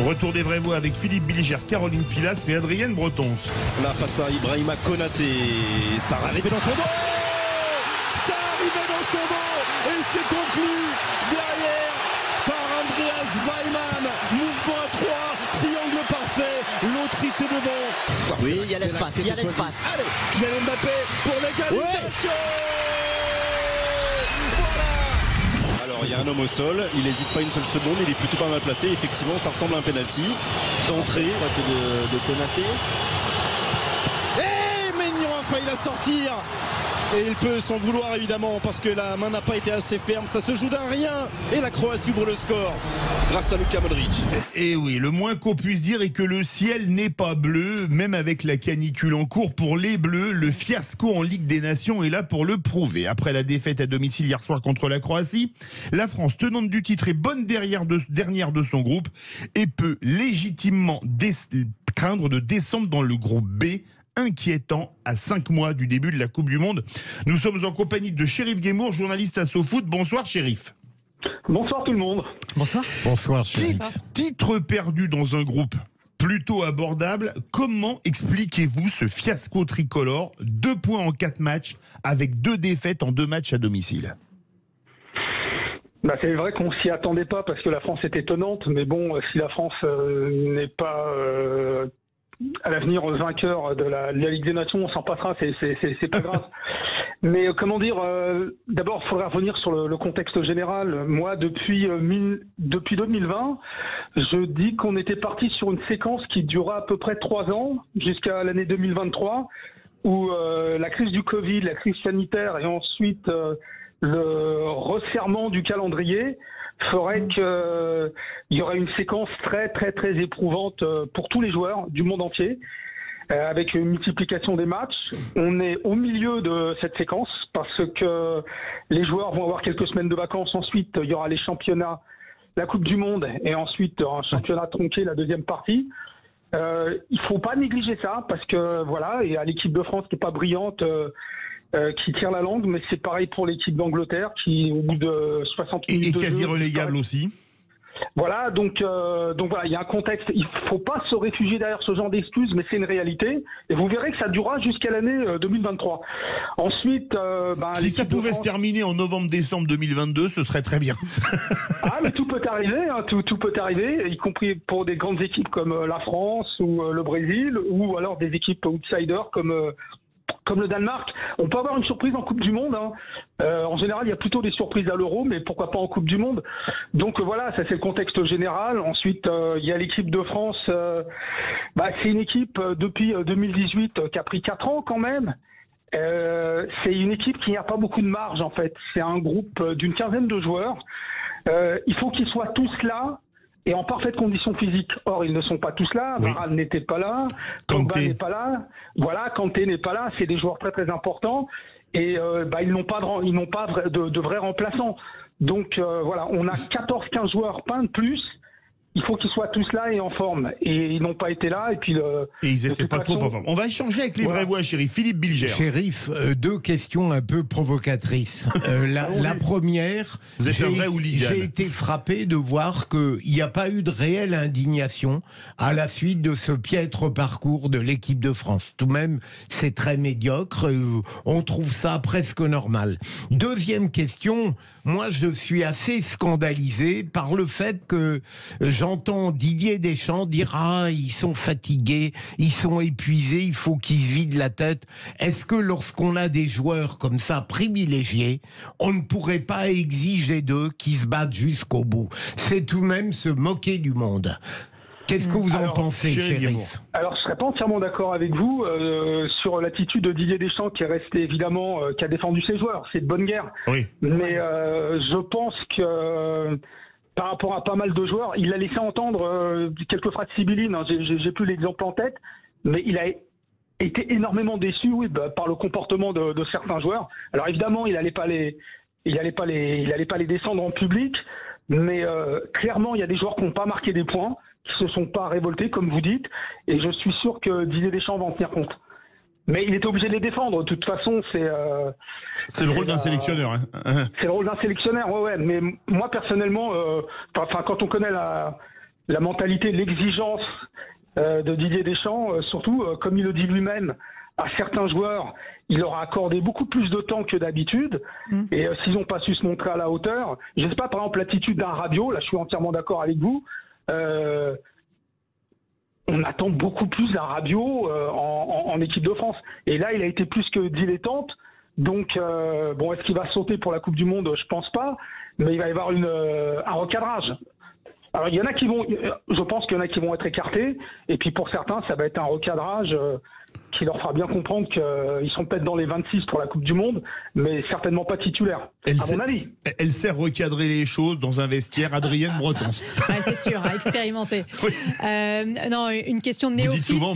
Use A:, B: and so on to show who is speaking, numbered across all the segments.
A: Retour des vraies voix avec Philippe Bilger, Caroline Pilastre et Adrienne Bretons.
B: Là, face à Ibrahima Konaté, ça va arriver dans son dos. Ça arrivait dans son dos et c'est conclu derrière par Andreas Weimann. Mouvement à 3, triangle parfait, l'Autriche est devant.
C: Oui, il y a l'espace, il y a l'espace.
B: Allez, Kylian Mbappé pour l'égalisation. Voilà. Alors, il y a un homme au sol, il n'hésite pas une seule seconde, il est plutôt pas mal placé. Effectivement, ça ressemble à un penalty d'entrée.
C: Faute de Konaté.
B: Et Maignan a failli la sortir. Et il peut s'en vouloir évidemment parce que la main n'a pas été assez ferme. Ça se joue d'un rien. Et la Croatie ouvre le score grâce à Luka Modric.
A: Et oui, le moins qu'on puisse dire est que le ciel n'est pas bleu, même avec la canicule en cours pour les Bleus. Le fiasco en Ligue des Nations est là pour le prouver. Après la défaite à domicile hier soir contre la Croatie, la France, tenante du titre, est bonne dernière de son groupe et peut légitimement craindre de descendre dans le groupe B, inquiétant à 5 mois du début de la Coupe du Monde. Nous sommes en compagnie de Chérif Guémour, journaliste à SoFoot. Bonsoir Chérif.
D: Bonsoir tout le monde.
C: Bonsoir.
E: Bonsoir Chérif.
A: Titre perdu dans un groupe plutôt abordable. Comment expliquez-vous ce fiasco tricolore? 2 points en 4 matchs avec 2 défaites en 2 matchs à domicile.
D: C'est vrai qu'on s'y attendait pas parce que la France est étonnante, mais bon, si la France n'est pas à l'avenir vainqueur de la Ligue des Nations, on s'en passera, c'est pas grave. Mais comment dire, d'abord il faudra revenir sur le contexte général. Moi, depuis 2020, je dis qu'on était parti sur une séquence qui durera à peu près 3 ans, jusqu'à l'année 2023, où la crise du Covid, la crise sanitaire et ensuite le resserrement du calendrier ferait qu'il y aurait une séquence très très très éprouvante pour tous les joueurs du monde entier, avec une multiplication des matchs. On est au milieu de cette séquence parce que les joueurs vont avoir quelques semaines de vacances. Ensuite, il y aura les championnats, la Coupe du Monde et ensuite un championnat tronqué, la deuxième partie. Il faut pas négliger ça parce que voilà, et à l'équipe de France qui est pas brillante, qui tire la langue, mais c'est pareil pour l'équipe d'Angleterre qui, au bout de 60 minutes,
A: et quasi relégable aussi.
D: Voilà, donc voilà, il y a un contexte. Il faut pas se réfugier derrière ce genre d'excuses, mais c'est une réalité. Et vous verrez que ça durera jusqu'à l'année 2023. Ensuite,
A: si ça pouvait se terminer en novembre-décembre 2022, ce serait très bien.
D: Ah, mais tout peut arriver, hein, tout peut arriver, y compris pour des grandes équipes comme la France ou le Brésil, ou alors des équipes outsiders comme le Danemark. On peut avoir une surprise en Coupe du Monde. Hein. En général, il y a plutôt des surprises à l'Euro, mais pourquoi pas en Coupe du Monde. Donc voilà, ça c'est le contexte général. Ensuite, il y a l'équipe de France. C'est une équipe depuis 2018 qui a pris 4 ans quand même. C'est une équipe qui n'a pas beaucoup de marge en fait. C'est un groupe d'une 15aine de joueurs. Il faut qu'ils soient tous là et en parfaite condition physique. Or, ils ne sont pas tous là.
A: Oui.
D: Varane n'était pas là. Pogba n'est pas là. Voilà, Kanté n'est pas là. C'est des joueurs très très importants. Et ils n'ont pas de vrais remplaçants. Donc voilà, on a 14-15 joueurs, pas de plus. Il faut qu'ils soient tous là et en forme. Et ils n'ont pas été là. Et puis
A: ils n'étaient pas trop en forme. On va échanger avec les vraies voix, Chérif. Philippe Bilger.
E: Chérif, 2 questions un peu provocatrices. La première,
A: vous êtes un vrai hooligan.
E: J'ai été frappé de voir qu'il n'y a pas eu de réelle indignation à la suite de ce piètre parcours de l'équipe de France. Tout de même, c'est très médiocre. On trouve ça presque normal. Deuxième question, moi je suis assez scandalisé par le fait que j'entends Didier Deschamps dire « Ah, ils sont fatigués, ils sont épuisés, il faut qu'ils vident la tête ». Est-ce que lorsqu'on a des joueurs comme ça privilégiés, on ne pourrait pas exiger d'eux qu'ils se battent jusqu'au bout? C'est tout de même se moquer du monde. Qu'est-ce que vous en pensez, Chérif?
D: Alors, je ne serais pas entièrement d'accord avec vous sur l'attitude de Didier Deschamps qui est resté évidemment, qui a défendu ses joueurs. C'est de bonne guerre.
A: Oui.
D: Mais je pense que par rapport à pas mal de joueurs, il a laissé entendre quelques phrases sibyllines. Hein, j'ai plus l'exemple en tête, mais il a été énormément déçu, par le comportement de certains joueurs. Alors évidemment, il allait pas les descendre en public, mais clairement, il y a des joueurs qui n'ont pas marqué des points, qui se sont pas révoltés, comme vous dites, et je suis sûr que Didier Deschamps va en tenir compte. Mais il était obligé de les défendre. De toute façon, c'est
A: le rôle d'un sélectionneur. Hein.
D: C'est le rôle d'un sélectionneur, ouais. Mais moi, personnellement, quand on connaît la mentalité, l'exigence de Didier Deschamps, surtout, comme il le dit lui-même, à certains joueurs, il leur a accordé beaucoup plus de temps que d'habitude. Et s'ils n'ont pas su se montrer à la hauteur, je ne sais pas, par exemple, l'attitude d'un Rabiot, là je suis entièrement d'accord avec vous, on attend beaucoup plus d'un Rabiot en équipe de France. Et là, il a été plus que dilettante. Donc, bon, est-ce qu'il va sauter pour la Coupe du Monde? Je pense pas. Mais il va y avoir un recadrage. Alors, il y en a qui vont, je pense qu'il y en a qui vont être écartés. Et puis, pour certains, ça va être un recadrage qui leur fera bien comprendre qu'ils sont peut-être dans les 26 pour la Coupe du Monde, mais certainement pas titulaires, à mon avis.
A: Elle sait recadrer les choses dans un vestiaire. Adrienne Breton.
F: Ouais, c'est sûr, à expérimenter.
A: Oui.
F: Non, une question de néophyte.
A: Vous dites souvent,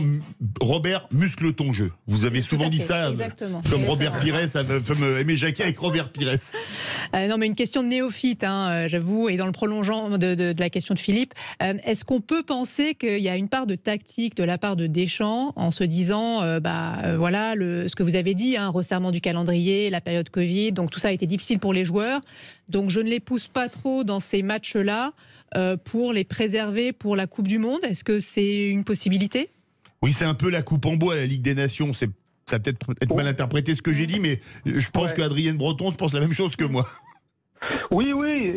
A: Robert, muscle ton jeu. Vous avez souvent dit ça, comme Robert Pires, comme Aimé Jacquet avec Robert Pires.
F: Non, mais une question de néophyte, hein, j'avoue, et dans le prolongeant de la question de Philippe, est-ce qu'on peut penser qu'il y a une part de tactique de la part de Deschamps en se disant, voilà, ce que vous avez dit, un resserrement du calendrier, la période Covid, donc tout ça a été difficile pour les joueurs, donc je ne les pousse pas trop dans ces matchs-là pour les préserver pour la Coupe du Monde. Est-ce que c'est une possibilité?
A: Oui, c'est un peu la coupe en bois à la Ligue des Nations. Ça va peut-être être mal interprété ce que j'ai dit, mais je pense qu'Adrienne Breton se pense la même chose que moi.
D: Oui,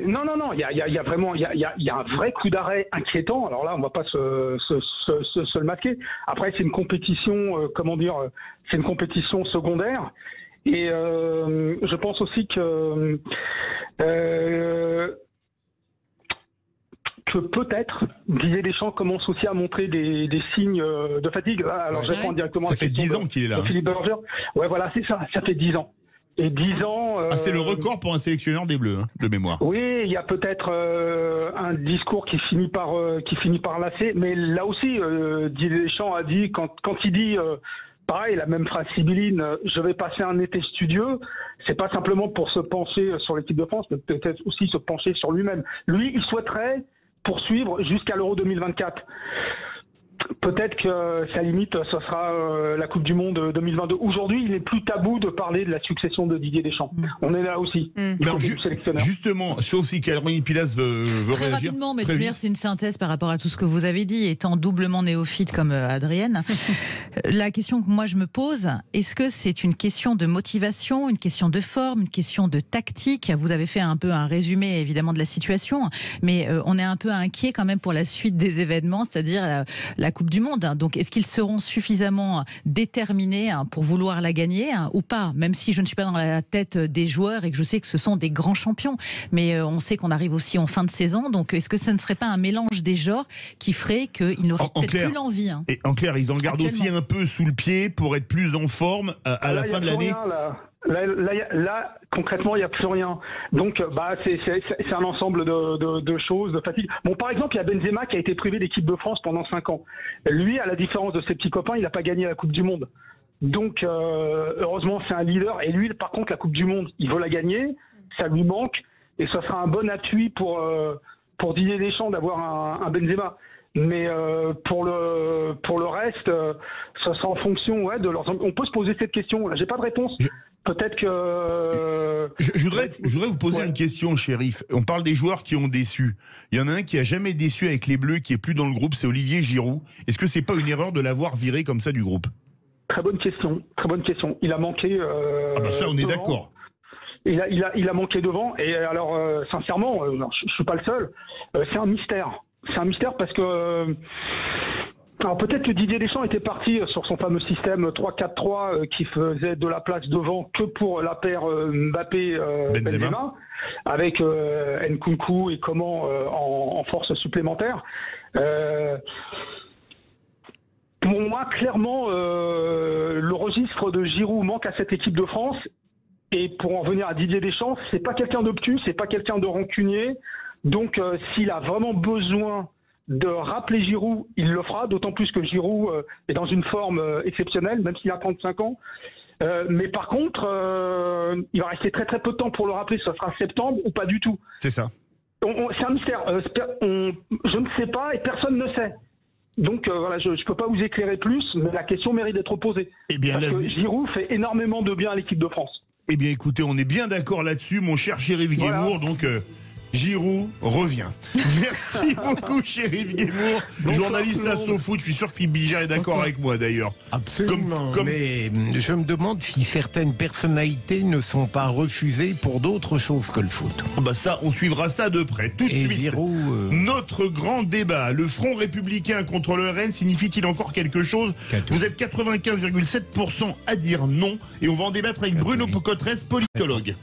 D: non, il y a vraiment, il y a un vrai coup d'arrêt inquiétant. Alors là, on va pas se le masquer. Après, c'est une compétition, c'est une compétition secondaire. Et je pense aussi que peut-être Didier Deschamps commence aussi à montrer des signes de fatigue. Alors, je réponds directement.
A: Ça fait 10 ans qu'il est là.
D: Philippe Berger. Ouais, voilà, c'est ça. Ça fait 10 ans. Et 10 ans...
A: c'est le record pour un sélectionneur des Bleus, hein, de mémoire.
D: Oui, il y a peut-être un discours qui finit par lasser. Mais là aussi, Didier Deschamps a dit, quand il dit, pareil, la même phrase sibylline, je vais passer un été studieux, c'est pas simplement pour se pencher sur l'équipe de France, mais peut-être aussi se pencher sur lui-même. Lui, il souhaiterait poursuivre jusqu'à l'Euro 2024. Peut-être que sa limite, ce sera la Coupe du Monde 2022. Aujourd'hui, il n'est plus tabou de parler de la succession de Didier Deschamps. On est là aussi.
A: Justement, sauf si Caroline Pilas veut
G: très
A: réagir.
G: Rapidement, mais c'est une synthèse par rapport à tout ce que vous avez dit, étant doublement néophyte comme Adrienne. La question que moi je me pose, est-ce que c'est une question de motivation, une question de forme, une question de tactique? Vous avez fait un peu un résumé évidemment de la situation, mais on est un peu inquiet quand même pour la suite des événements, c'est-à-dire la Coupe du Monde. Donc, est-ce qu'ils seront suffisamment déterminés pour vouloir la gagner ou pas? Même si je ne suis pas dans la tête des joueurs et que je sais que ce sont des grands champions. Mais on sait qu'on arrive aussi en fin de saison. Donc, est-ce que ça ne serait pas un mélange des genres qui ferait qu'ils n'auraient peut-être plus l'envie
A: Et en clair, ils en gardent aussi un peu sous le pied pour être plus en forme à la fin de l'année.
D: Là, concrètement, il n'y a plus rien. Donc, c'est un ensemble de choses, de fatigue. Bon, par exemple, il y a Benzema qui a été privé d'équipe de France pendant 5 ans. Lui, à la différence de ses petits copains, il n'a pas gagné la Coupe du Monde. Donc, heureusement, c'est un leader. Et lui, par contre, la Coupe du Monde, il veut la gagner. Ça lui manque. Et ça sera un bon appui pour Didier Deschamps d'avoir un Benzema. Mais pour le reste, ça sera en fonction de leurs... On peut se poser cette question. Là, j'ai pas de réponse. Peut-être que...
A: Je voudrais vous poser une question, Chérif. On parle des joueurs qui ont déçu. Il y en a un qui a jamais déçu avec les Bleus, qui est plus dans le groupe, c'est Olivier Giroud. Est-ce que c'est pas une erreur de l'avoir viré comme ça du groupe?
D: Très bonne question. Il a manqué...
A: ça, on est d'accord.
D: Il a manqué devant. Et alors, sincèrement, je suis pas le seul. C'est un mystère. C'est un mystère parce que... Alors peut-être que Didier Deschamps était parti sur son fameux système 3-4-3 qui faisait de la place devant que pour la paire Mbappé-Benzema, avec Nkunku et Coman en force supplémentaire. Pour moi, clairement, le registre de Giroud manque à cette équipe de France. Et pour en venir à Didier Deschamps, c'est pas quelqu'un d'obtus, c'est pas quelqu'un de rancunier. Donc s'il a vraiment besoin de rappeler Giroud, il le fera, d'autant plus que Giroud est dans une forme exceptionnelle, même s'il a 35 ans. Mais par contre, il va rester très très peu de temps pour le rappeler. Ce sera septembre ou pas du tout.
A: C'est ça.
D: C'est un mystère. Je ne sais pas et personne ne sait. Donc voilà, je ne peux pas vous éclairer plus, mais la question mérite d'être posée. Parce que Giroud fait énormément de bien à l'équipe de France.
A: Eh bien écoutez, on est bien d'accord là-dessus, mon cher Chérif Guémour. Donc Giroud revient. Merci beaucoup, Chérif Guémour, journaliste à SoFoot. Je suis sûr que Philippe Bilger est d'accord avec moi d'ailleurs.
E: Absolument. Mais je me demande si certaines personnalités ne sont pas refusées pour d'autres choses que le foot.
A: Bah ça, on suivra ça de près. Tout de
E: Et
A: suite.
E: Giroud,
A: Notre grand débat. Le Front républicain contre le RN signifie-t-il encore quelque chose? Vous êtes 95,7% à dire non. Et on va en débattre avec Bruno Cotresse, politologue.